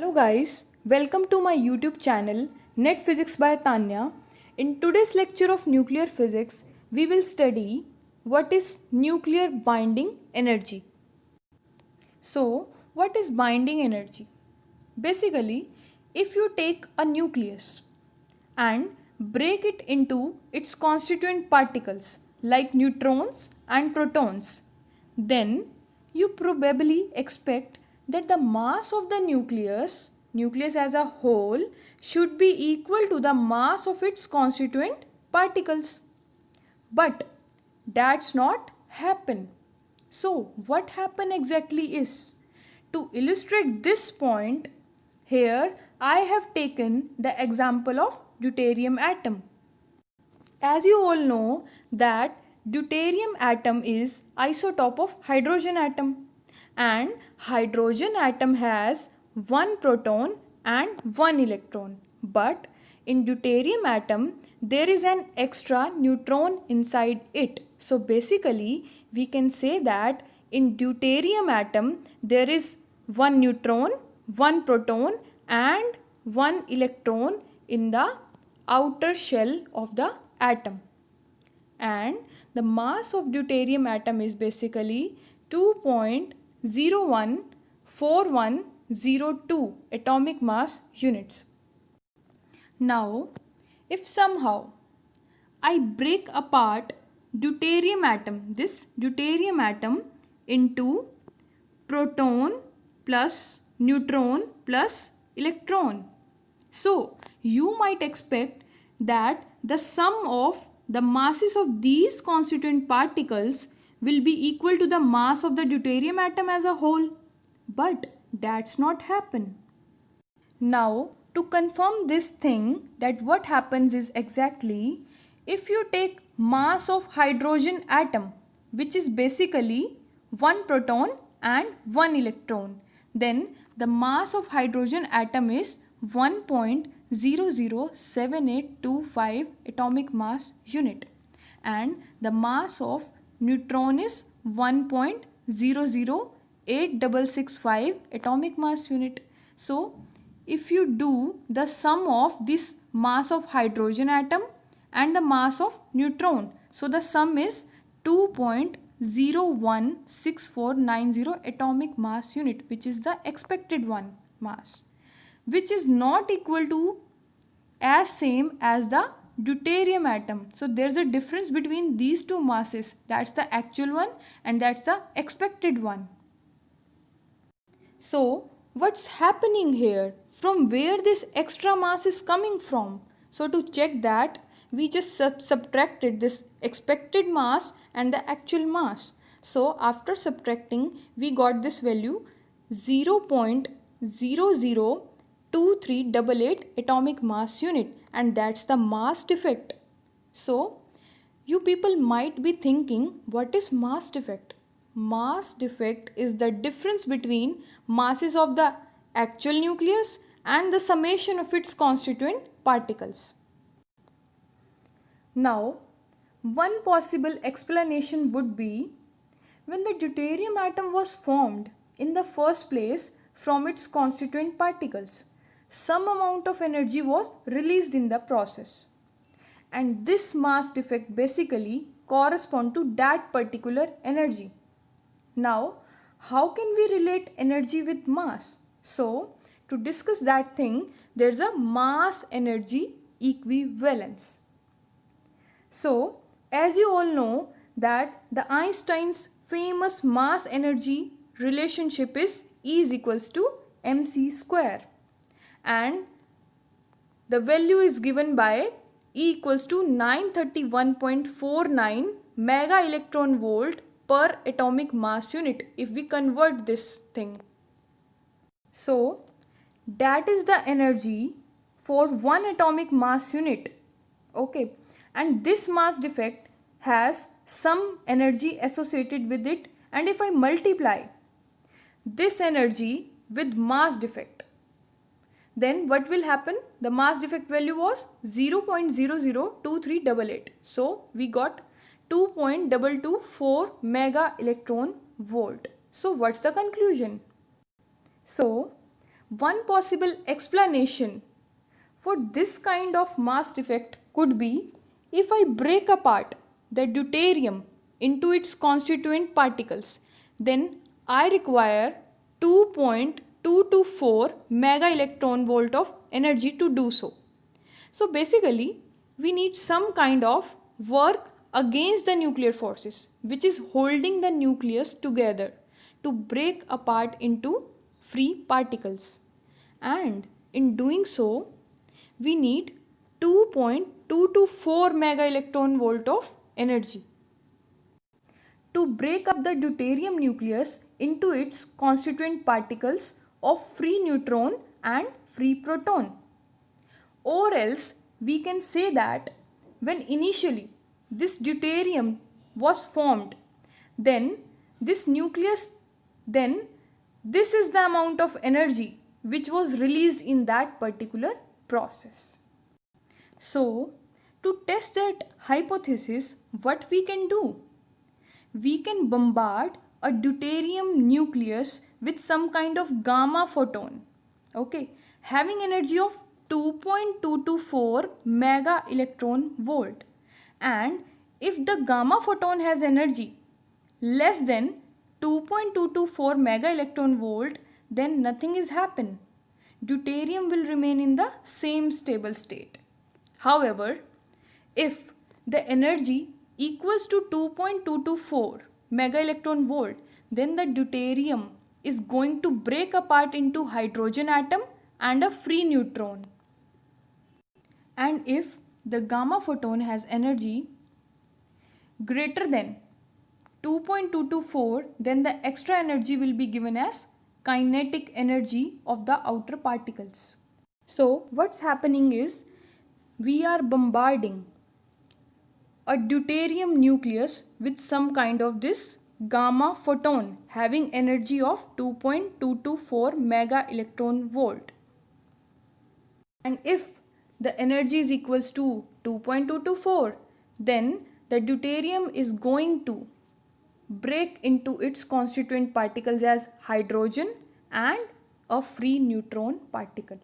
Hello guys, welcome to my YouTube channel Net Physics by Tanya. In today's lecture of nuclear physics, we will study what is nuclear binding energy. So, what is binding energy? Basically, if you take a nucleus and break it into its constituent particles like neutrons and protons, then you probably expect that the mass of the nucleus as a whole, should be equal to the mass of its constituent particles. But that's not happen. So what happen exactly is, to illustrate this point, here I have taken the example of deuterium atom. As you all know that deuterium atom is isotope of hydrogen atom, and hydrogen atom has one proton and one electron, but in deuterium atom there is an extra neutron inside it. So basically we can say that in deuterium atom there is one neutron, one proton and one electron in the outer shell of the atom, and the mass of deuterium atom is basically 2.014102 atomic mass units. Now, if somehow I break apart this deuterium atom into proton plus neutron plus electron, so you might expect that the sum of the masses of these constituent particles will be equal to the mass of the deuterium atom as a whole. But that's not happen. Now, to confirm this thing, that what happens is exactly, if you take mass of hydrogen atom, which is basically one proton and one electron, then the mass of hydrogen atom is 1.007825 atomic mass unit, and the mass of neutron is 1.008665 atomic mass unit. So if you do the sum of this mass of hydrogen atom and the mass of neutron, so the sum is 2.016490 atomic mass unit, which is the expected one mass, which is not equal to as same as the deuterium atom. So there's a difference between these two masses. That's the actual one and that's the expected one. So what's happening here? From where this extra mass is coming from? So to check that, we just subtracted this expected mass and the actual mass. So after subtracting, we got this value 0.002388 atomic mass unit, and that's the mass defect. So you people might be thinking, what is mass defect? Mass defect is the difference between masses of the actual nucleus and the summation of its constituent particles. Now, one possible explanation would be, when the deuterium atom was formed in the first place from its constituent particles, some amount of energy was released in the process, and this mass defect basically corresponds to that particular energy. Now, how can we relate energy with mass? So, to discuss that thing, there's a mass energy equivalence. So, as you all know that the Einstein's famous mass energy relationship is E is equals to mc square, and the value is given by E equals to 931.49 mega electron volt per atomic mass unit if we convert this thing. So that is the energy for one atomic mass unit. Okay, and this mass defect has some energy associated with it, and if I multiply this energy with mass defect, then what will happen? The mass defect value was 0.002388. So we got 2.224 mega electron volt. So what's the conclusion? So One possible explanation for this kind of mass defect could be if I break apart the deuterium into its constituent particles, then I require 2.224 mega electron volt of energy to do so. So basically, we need some kind of work against the nuclear forces, which is holding the nucleus together to break apart into free particles. And in doing so, we need 2.224 mega electron volt of energy to break up the deuterium nucleus into its constituent particles of free neutron and free proton. Or else we can say that when initially this deuterium was formed, then this nucleus, then this is the amount of energy which was released in that particular process. So, to test that hypothesis, what we can do? We can bombard a deuterium nucleus with some kind of gamma photon, okay, having energy of 2.224 mega electron volt. And if the gamma photon has energy less than 2.224 mega electron volt, then nothing is happen. Deuterium will remain in the same stable state. However, if the energy equals to 2.224 mega electron volt, then the deuterium is going to break apart into hydrogen atom and a free neutron. And if the gamma photon has energy greater than 2.224, then the extra energy will be given as kinetic energy of the outer particles. So what's happening is we are bombarding a deuterium nucleus with some kind of this gamma photon having energy of 2.224 mega electron volt. And if the energy is equals to 2.224, then the deuterium is going to break into its constituent particles as hydrogen and a free neutron particle.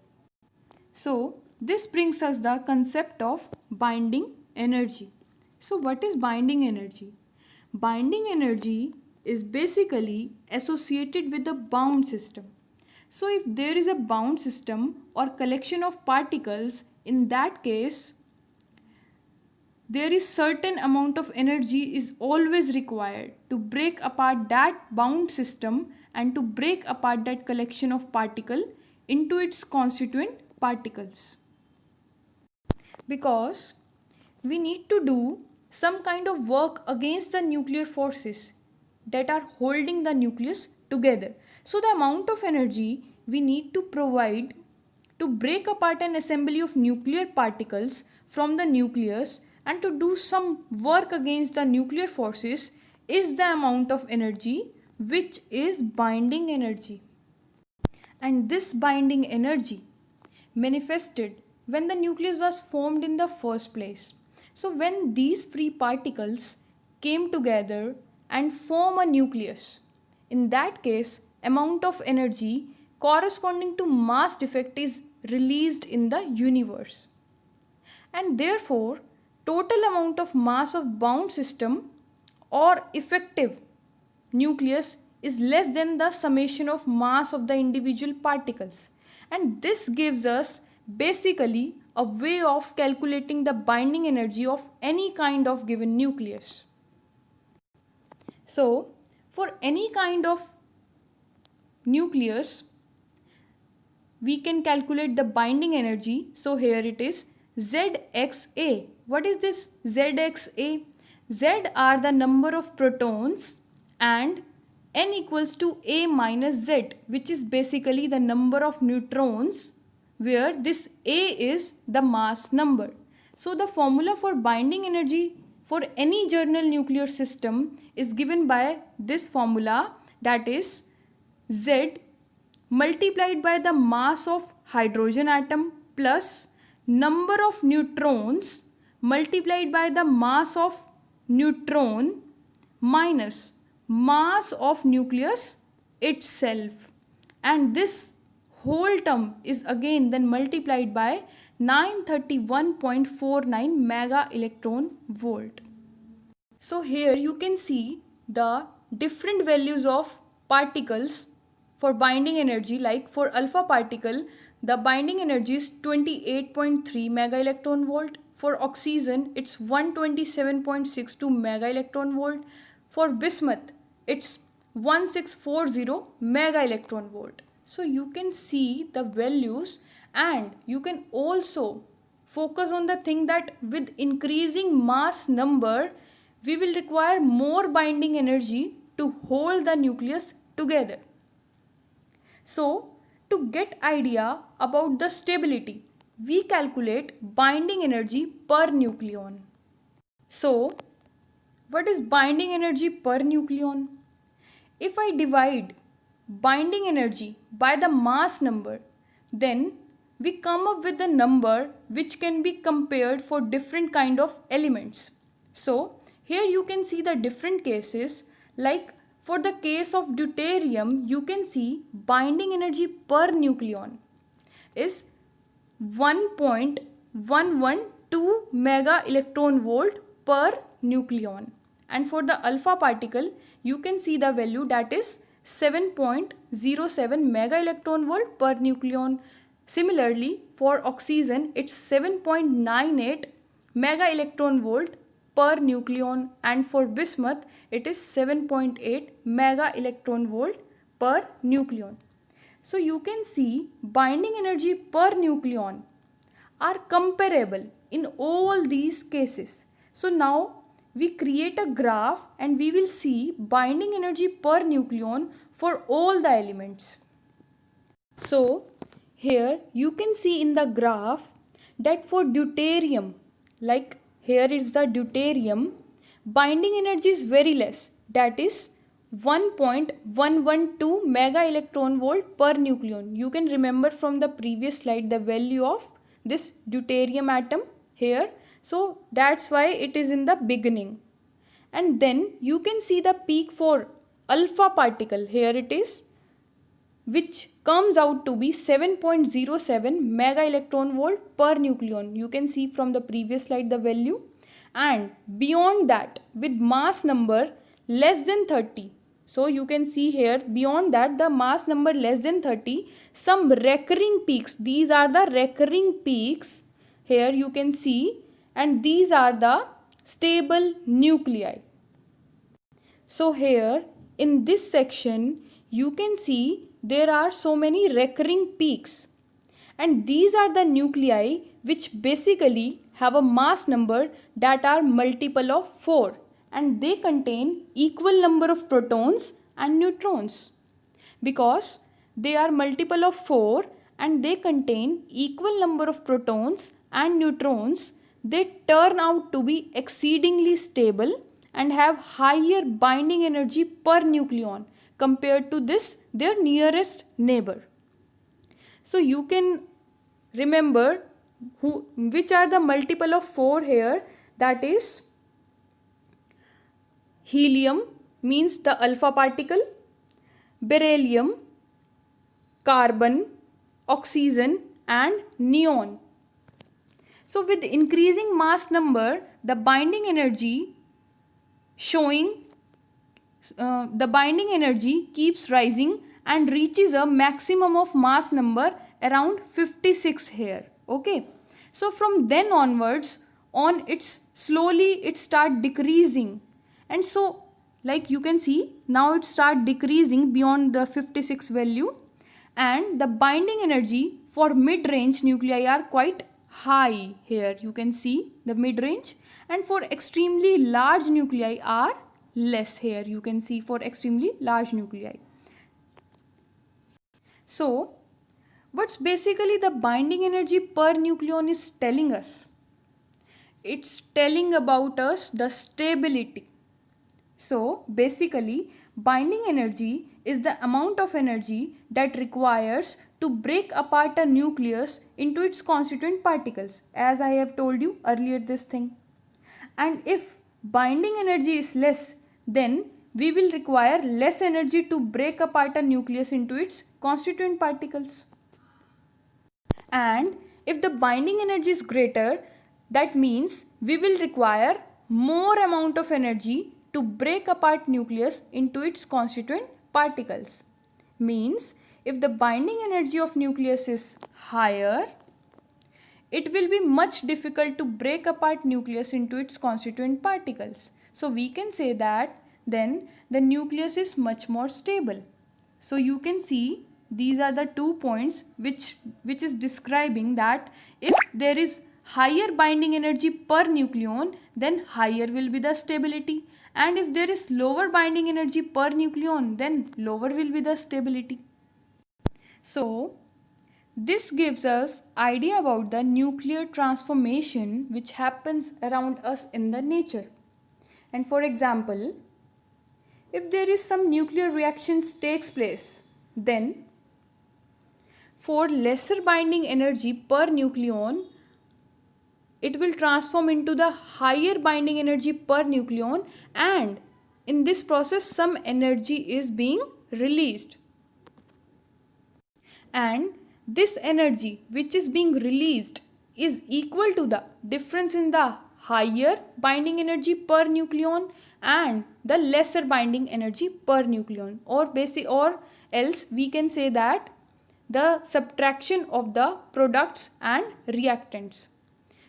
So this brings us the concept of binding energy. So what is binding energy? Binding energy is basically associated with the bound system. So if there is a bound system or collection of particles, in that case, there is certain amount of energy is always required to break apart that bound system and to break apart that collection of particle into its constituent particles. Because we need to do some kind of work against the nuclear forces that are holding the nucleus together. So the amount of energy we need to provide to break apart an assembly of nuclear particles from the nucleus and to do some work against the nuclear forces is the amount of energy which is binding energy. And this binding energy manifested when the nucleus was formed in the first place. So when these free particles came together and form a nucleus, in that case, amount of energy corresponding to mass defect is released in the universe. And therefore, total amount of mass of bound system or effective nucleus is less than the summation of mass of the individual particles. And this gives us basically a way of calculating the binding energy of any kind of given nucleus. So, for any kind of nucleus, we can calculate the binding energy. So here it is ZXA. What is this ZXA? Z are the number of protons and N equals to A minus Z, which is basically the number of neutrons, where this A is the mass number. So the formula for binding energy for any journal nuclear system is given by this formula, that is Z multiplied by the mass of hydrogen atom plus number of neutrons multiplied by the mass of neutron minus mass of nucleus itself, and this whole term is again then multiplied by 931.49 mega electron volt. So here you can see the different values of particles for binding energy. Like for alpha particle, the binding energy is 28.3 mega electron volt. For oxygen, it's 127.62 mega electron volt. For bismuth, it's 1640 mega electron volt. So you can see the values, and you can also focus on the thing that with increasing mass number, we will require more binding energy to hold the nucleus together. So, to get idea about the stability, we calculate binding energy per nucleon. So, what is binding energy per nucleon? If I divide binding energy by the mass number, then we come up with a number which can be compared for different kind of elements. So, here you can see the different cases. Like for the case of deuterium, you can see binding energy per nucleon is 1.112 mega electron volt per nucleon. And for the alpha particle, you can see the value, that is 7.07 mega electron volt per nucleon. Similarly, for oxygen, it's 7.98 mega electron volt per nucleon, and for bismuth it is 7.8 mega electron volt per nucleon. So you can see binding energy per nucleon are comparable in all these cases. So now we create a graph and we will see binding energy per nucleon for all the elements. So here you can see in the graph that for deuterium, like here is the deuterium, binding energy is very less, that is 1.112 mega electron volt per nucleon. You can remember from the previous slide the value of this deuterium atom here. So that's why it is in the beginning. And then you can see the peak for alpha particle, here it is, which comes out to be 7.07 mega electron volt per nucleon. You can see from the previous slide the value. And beyond that, with mass number less than 30, so you can see here beyond that the mass number less than 30, some recurring peaks, these are the recurring peaks, here you can see, and these are the stable nuclei. So here in this section you can see there are so many recurring peaks, and these are the nuclei which basically have a mass number that are multiple of 4, and they contain equal number of protons and neutrons. Because they are multiple of 4 and they contain equal number of protons and neutrons, they turn out to be exceedingly stable and have higher binding energy per nucleon compared to this their nearest neighbor. So you can remember which are the multiple of 4 here, that is helium means the alpha particle, beryllium, carbon, oxygen and neon. So with increasing mass number, the binding energy keeps rising and reaches a maximum of mass number around 56 here. Okay, so from then onwards it start decreasing, and so like you can see now it start decreasing beyond the 56 value, and the binding energy for mid-range nuclei are quite high. Here you can see the mid-range, and for extremely large nuclei are less. Here you can see for extremely large nuclei. So what's basically the binding energy per nucleon is telling us? It's telling about us the stability. So basically binding energy is the amount of energy that requires to break apart a nucleus into its constituent particles, as I have told you earlier this thing. And if binding energy is less, then we will require less energy to break apart a nucleus into its constituent particles. And if the binding energy is greater, that means we will require more amount of energy to break apart nucleus into its constituent particles. Means if the binding energy of nucleus is higher, it will be much difficult to break apart nucleus into its constituent particles. So we can say that then the nucleus is much more stable. So you can see these are the 2 points which is describing that if there is higher binding energy per nucleon, then higher will be the stability, and if there is lower binding energy per nucleon, then lower will be the stability. So this gives us idea about the nuclear transformation which happens around us in the nature. And for example, if there is some nuclear reactions takes place, then for lesser binding energy per nucleon, it will transform into the higher binding energy per nucleon, and in this process some energy is being released. And this energy which is being released is equal to the difference in the higher binding energy per nucleon and the lesser binding energy per nucleon, or else we can say that the subtraction of the products and reactants.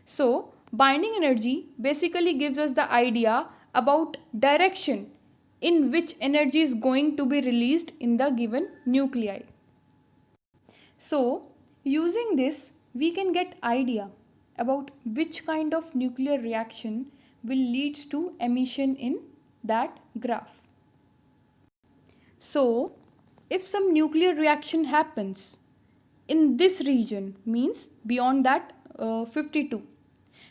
So binding energy basically gives us the idea about direction in which energy is going to be released in the given nuclei. So using this we can get idea about which kind of nuclear reaction will leads to emission in that graph. So if some nuclear reaction happens in this region, means beyond that 52,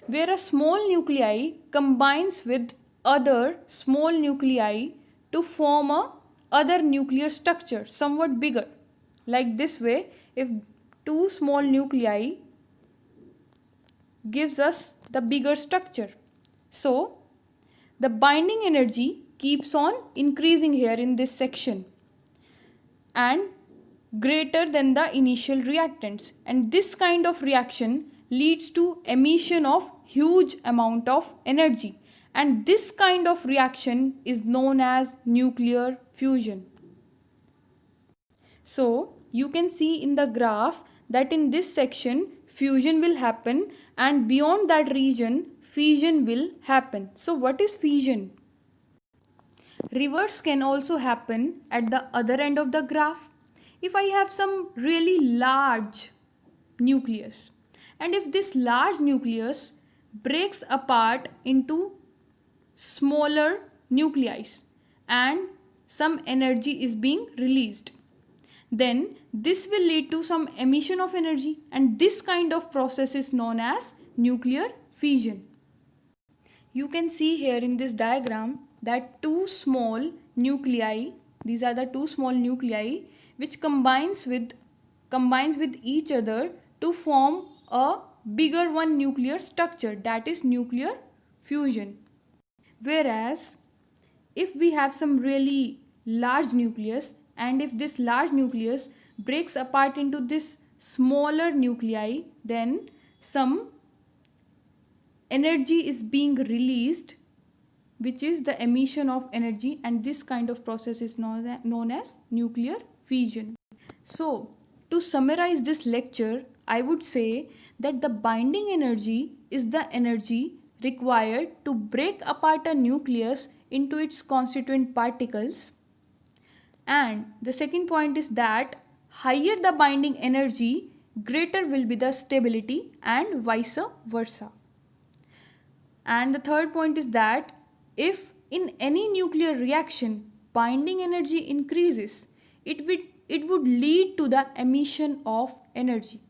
where a small nuclei combines with other small nuclei to form a other nuclear structure somewhat bigger. Like this way, if two small nuclei gives us the bigger structure. So the binding energy keeps on increasing here in this section and greater than the initial reactants, and this kind of reaction leads to emission of huge amount of energy, and this kind of reaction is known as nuclear fusion. So you can see in the graph that in this section fusion will happen, and beyond that region fission will happen. So what is fission? Reverse can also happen at the other end of the graph. If I have some really large nucleus, and if this large nucleus breaks apart into smaller nuclei and some energy is being released, then this will lead to some emission of energy, and this kind of process is known as nuclear fission. You can see here in this diagram that two small nuclei, these are the two small nuclei which combines with each other to form a bigger one nuclear structure, that is nuclear fusion. Whereas if we have some really large nucleus, and if this large nucleus breaks apart into this smaller nuclei, then some energy is being released, which is the emission of energy, and this kind of process is known as nuclear fission. So to summarize this lecture, I would say that the binding energy is the energy required to break apart a nucleus into its constituent particles, and the second point is that higher the binding energy, greater will be the stability, and vice versa. And the third point is that if in any nuclear reaction binding energy increases, it would lead to the emission of energy.